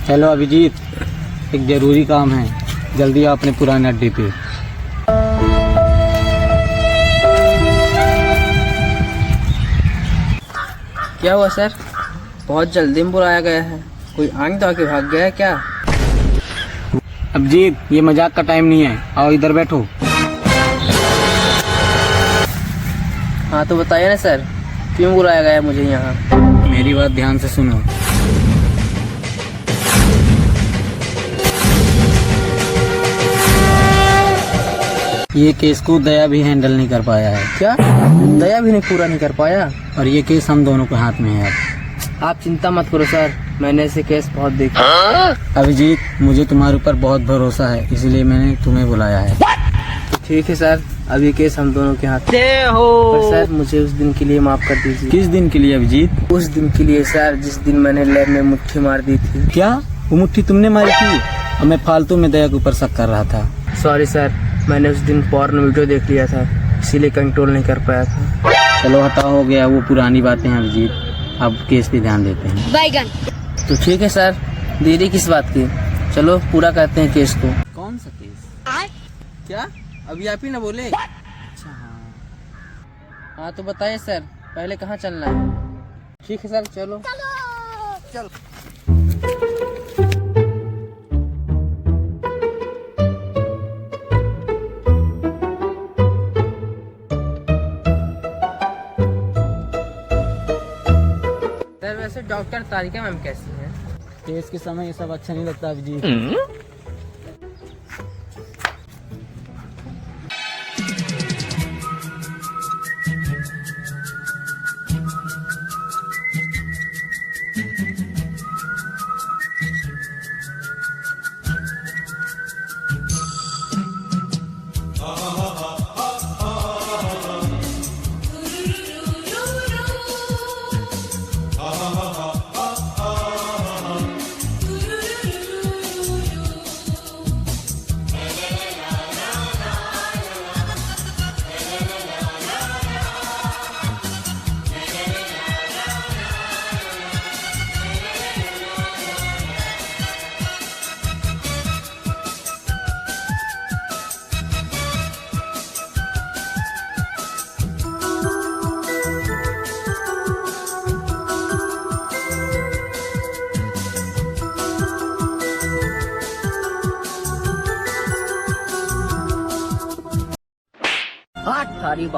Hello Abhijit, एक जरूरी काम है, जल्दी आओ अपने पुराने अड्डे पे। क्या हुआ सर? बहुत जल्दी में बुलाया गया है। कोई आंख दबा के भाग गया है क्या? अभिजीत, ये मजाक का टाइम नहीं है, आओ इधर बैठो। हाँ तो बताइए ना सर, क्यों बुलाया गया है मुझे यहाँ? मेरी बात ध्यान से सुनो। ये केस को दया भी हैंडल नहीं कर पाया है। क्या? दया भी नहीं पूरा नहीं कर पाया? और ये केस हम दोनों के हाथ में है अब। आप चिंता मत करो सर, मैंने ऐसे केस बहुत देखे। अभिजीत, मुझे तुम्हारे ऊपर बहुत भरोसा है, इसलिए मैंने तुम्हें बुलाया है। तो ठीक है सर, अब ये केस हम दोनों के हाथ में हो। पर सर मुझे उस दिन के लिए माफ कर दीजिए। किस दिन के लिए अभिजीत? उस दिन के लिए सर, जिस दिन मैंने लैब में मुट्ठी मार दी थी। क्या वो मुट्ठी तुमने मारी थी? और मैं फालतू में दया के ऊपर शक कर रहा था। सॉरी सर, मैंने उस दिन पॉर्न वीडियो देख लिया था, इसीलिए कंट्रोल नहीं कर पाया था। चलो हटाओ, हो गया वो पुरानी बातें हैं अभिजीत, अब केस पे ध्यान देते हैं। बैगन। तो ठीक है सर, देरी किस बात की, चलो पूरा करते हैं केस को। कौन सा केस? क्या अभी आप ही ना बोले? अच्छा हाँ तो बताइए सर, पहले कहाँ चलना है? ठीक है सर, चलो। चल। सर वैसे डॉक्टर तारिका मैम कैसी हैं? केस के समय ये सब अच्छा नहीं लगता अभिजीत।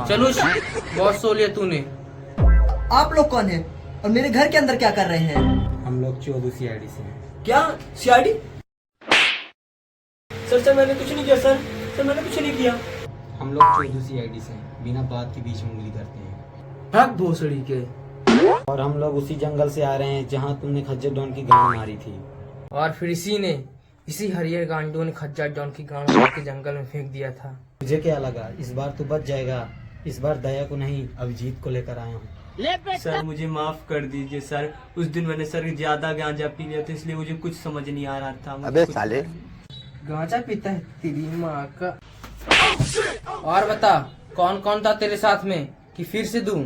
चलो बहुत सो लिया तूने। आप लोग कौन हैं और मेरे घर के अंदर क्या कर रहे हैं? हम लोग 14 CID से हैं। क्या सीआईडी? सर मैंने कुछ नहीं किया सर मैंने कुछ नहीं किया। हम लोग 14 CID से हैं, बिना बात के बीच में उंगली करते हैं। भाग भोसड़ी के। और हम लोग उसी जंगल से आ रहे हैं जहाँ तुमने खज्जर डॉन की गांड मारी थी। और फिर इसी हरियर गांडू ने खज्जर डॉन की गांड मार के जंगल में फेंक दिया था। मुझे क्या लगा इस बार तू बच जाएगा। इस बार दया को नहीं, अभिजीत को लेकर आया हूँ। सर मुझे माफ कर दीजिए सर, उस दिन मैंने सर ज्यादा गांजा पी लिया था, इसलिए मुझे कुछ समझ नहीं आ रहा था। अबे साले, गांजा पीता है तेरी माँ का। और बता, कौन कौन था तेरे साथ में कि फिर से दूं?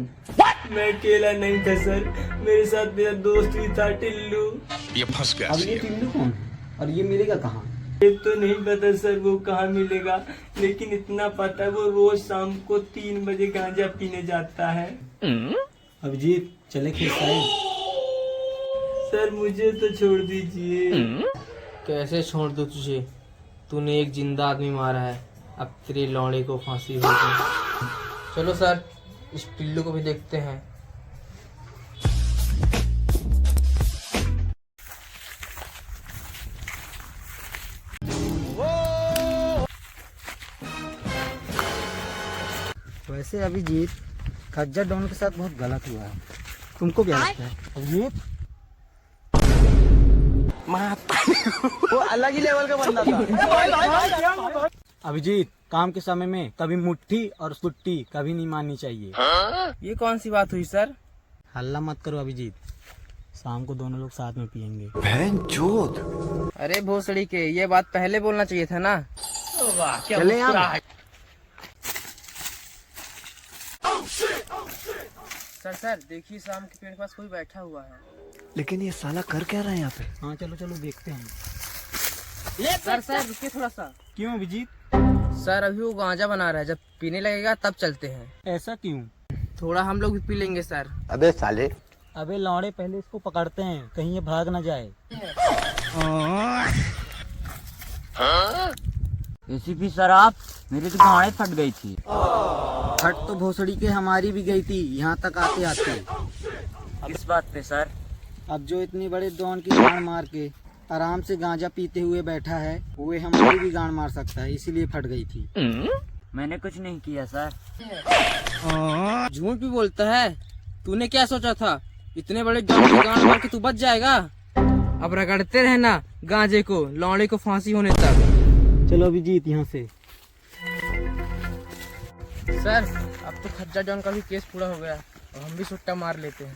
मैं अकेला नहीं था सर, मेरे साथ मेरा दोस्त भी था टिल्लू। अब ये टिल्लू कौन है और ये मिलेगा कहाँ? ये तो नहीं पता सर वो कहाँ मिलेगा, लेकिन इतना पता है वो रोज शाम को 3 बजे गांजा पीने जाता है। अभिजीत चले खेत साइड। सर मुझे तो छोड़ दीजिए। कैसे छोड़ दूं तुझे? तूने एक जिंदा आदमी मारा है, अब तेरे लौड़े को फांसी होगी। चलो सर, इस टिल्लू को भी देखते हैं। वैसे अभिजीत, खज्जर डॉन के साथ बहुत गलत हुआ है, तुमको क्या लगता है अभिजीत? वो अलग ही लेवल का बंदा था। अभिजीत, काम के समय में कभी मुट्ठी और सुट्टी कभी नहीं माननी चाहिए। ये कौन सी बात हुई सर? हल्ला मत करो अभिजीत, शाम को दोनों लोग साथ में पियेंगे। अरे भोसड़ी के, ये बात पहले बोलना चाहिए था ना। चले यार। सर सर देखिए शाम के पेड़ के पास कोई बैठा हुआ है। लेकिन ये साला कर क्या रहा है यहाँ पे? हाँ चलो चलो देखते हैं। सर सर रुकिए थोड़ा सा। क्यों अभिजीत? सर अभी वो गांजा बना रहा है, जब पीने लगेगा तब चलते हैं। ऐसा क्यों? थोड़ा हम लोग भी पी लेंगे सर। अबे साले, अबे लौड़े पहले इसको पकड़ते हैं, कहीं ये भाग ना जाए। एसीपी सर आप, मेरी तो गाड़ी फट गई थी। फट तो भोसड़ी के हमारी भी गई थी यहाँ तक आते आते। किस बात पे सर? अब जो इतनी बड़े डॉन की गांड मार के आराम से गांजा पीते हुए बैठा है, वो हमारी भी गांड मार सकता है, इसीलिए फट गई थी। मैंने कुछ नहीं किया सर। झूठ भी बोलता है। तूने क्या सोचा था इतने बड़े डॉन की गांड मार के तू बच जाएगा? अब रगड़ते रहना गांजे को, लौड़े को फांसी होने तक। चलो अभिजीत यहाँ से। सर अब तो खज्जा डॉन का भी केस पूरा हो गया और हम भी सुट्टा मार लेते हैं।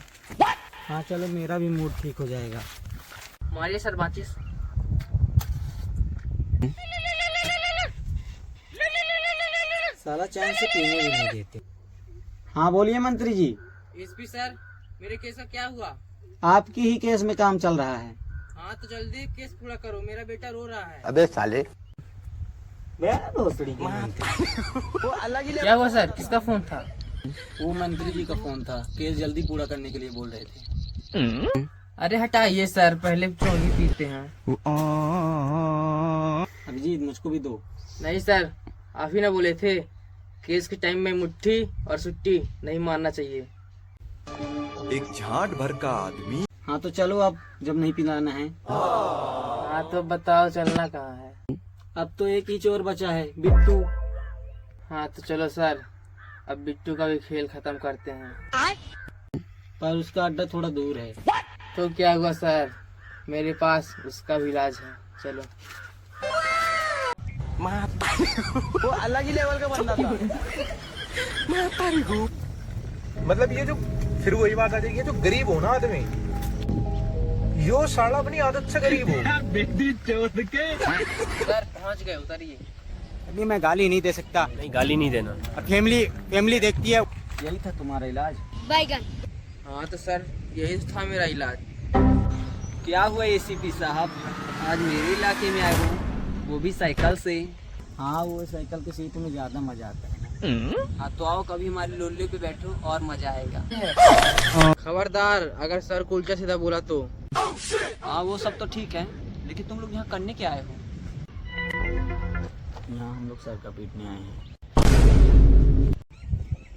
हाँ चलो, मेरा भी मूड ठीक हो जाएगा। मारिए सर माचिस। साला चैन से पीने भी नहीं देते। हाँ बोलिए मंत्री जी। एसपी सर मेरे केस का क्या हुआ? आपकी ही केस में काम चल रहा है। हाँ तो जल्दी केस पूरा करो, मेरा बेटा रो रहा है। अबे साले, भोसड़ी के मंत्री। क्या हुआ सर, किसका फोन था? वो मंत्री जी का फोन था, केस जल्दी पूरा करने के लिए बोल रहे थे। अरे हटाइए सर, पहले चौंगी पीते हैं। अभिजीत मुझको भी दो। नहीं सर, आप ही ना बोले थे केस के टाइम में मुट्ठी और सुट्टी नहीं मारना चाहिए। एक झाट भर का आदमी। हाँ तो चलो अब, जब नहीं पिलाना है। हाँ तो बताओ चलना कहाँ है? अब तो एक ही चोर बचा है, बिट्टू। हाँ तो चलो सर, अब बिट्टू का भी खेल खत्म करते हैं। पर उसका अड्डा थोड़ा दूर है। तो क्या हुआ सर, मेरे पास उसका भी इलाज है, चलो। वो अलग ही लेवल का बंदा था। मतलब ये जो फिर वही बात आ जाएगी, जो गरीब हो ना आदमी, यो साला अपनी आदत से गरीब हो। सर पहुंच गए, उतरिए। अभी मैं गाली नहीं दे सकता। नहीं, गाली नहीं देना। फैमिली देखती है। यही था तुम्हारा इलाज? हाँ तो सर यही था मेरा इलाज। क्या हुआ एसीपी साहब, आज मेरे इलाके में आए हो, वो भी साइकिल से? हाँ, वो साइकिल की सीट में ज्यादा मजा आता है। हाँ तो आओ कभी हमारे लोल्ले पे बैठो और मजा आएगा। खबरदार अगर सर को उल्टा सीधा बोला तो। हाँ वो सब तो ठीक है, लेकिन तुम लोग यहाँ करने क्या आए हो? यहाँ हम लोग सर का पीटने आए हैं।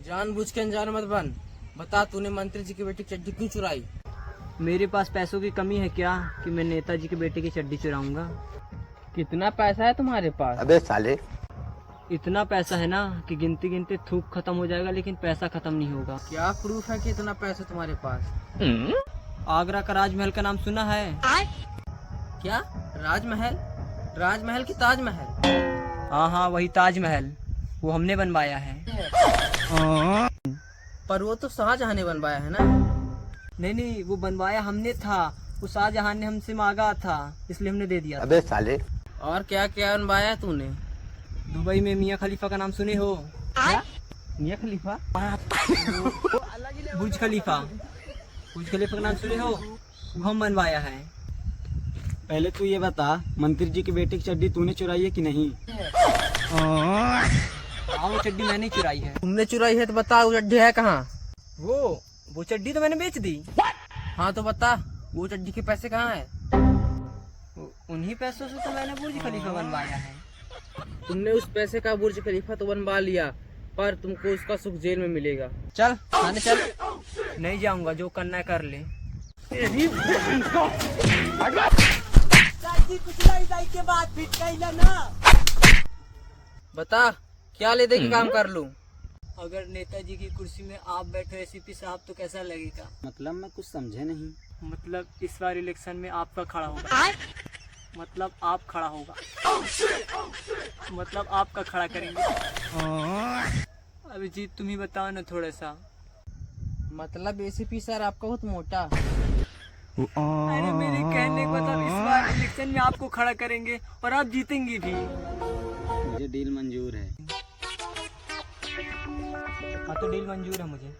जानबूझ के अनजान मत बन। बता तूने मंत्री जी की बेटी की चड्डी क्यों चुराई? मेरे पास पैसों की कमी है क्या कि मैं नेताजी के बेटे की चड्डी चुराऊंगा? कितना पैसा है तुम्हारे पास? अबे साले, इतना पैसा है ना कि गिनते गिनते थूक खत्म हो जाएगा, लेकिन पैसा खत्म नहीं होगा। क्या प्रूफ है कि इतना पैसा तुम्हारे पास? आगरा का राजमहल का नाम सुना है? क्या राजमहल? राजमहल की ताजमहल? हाँ वही ताजमहल, वो हमने बनवाया है। पर वो तो शाहजहां ने बनवाया है ना? नहीं वो बनवाया हमने था, वो शाहजहां ने हमसे मांगा था, इसलिए हमने दे दिया। अबे साले, और क्या क्या बनवाया तूने? दुबई में मियाँ खलीफा का नाम सुने हो? क्या? मियाँ खलीफा? बुर्ज खलीफा, बुर्ज खलीफा का नाम सुने हो? वो हम बनवाया है। पहले तू ये बता, मंत्री जी की बेटी की चड्डी तूने चुराई है कि नहीं? हाँ वो चड्डी मैंने ही चुराई है। तुमने चुराई है तो बता, वो चड्डी है कहाँ? वो चड्डी तो मैंने बेच दी। हाँ तो बता, वो चड्डी के पैसे कहाँ है? उन्हीं पैसों से तो मैंने बुर्ज खलीफा बनवाया है। तुमने उस पैसे का बुर्ज खलीफा तो बनवा लिया, पर तुमको उसका सुख जेल में मिलेगा। चल खाने चल। नहीं जाऊंगा, जो करना है कर ले। बता क्या ले दे के काम कर लूं? अगर नेताजी की कुर्सी में आप बैठे एसीपी साहब तो कैसा लगेगा? मतलब मैं कुछ समझे नहीं। मतलब इस बार इलेक्शन में आपका खड़ा होगा। मतलब आप खड़ा होगा। मतलब आपका खड़ा करेंगे। अभिजीत तुम ही बताओ ना थोड़ा सा। मतलब एसीपी सर आपका बहुत मोटा। अरे मेरे कहने को मतलब इस बार इलेक्शन में आपको खड़ा करेंगे और आप जीतेंगे भी। मुझे डील मंजूर है। हाँ तो डील मंजूर है मुझे।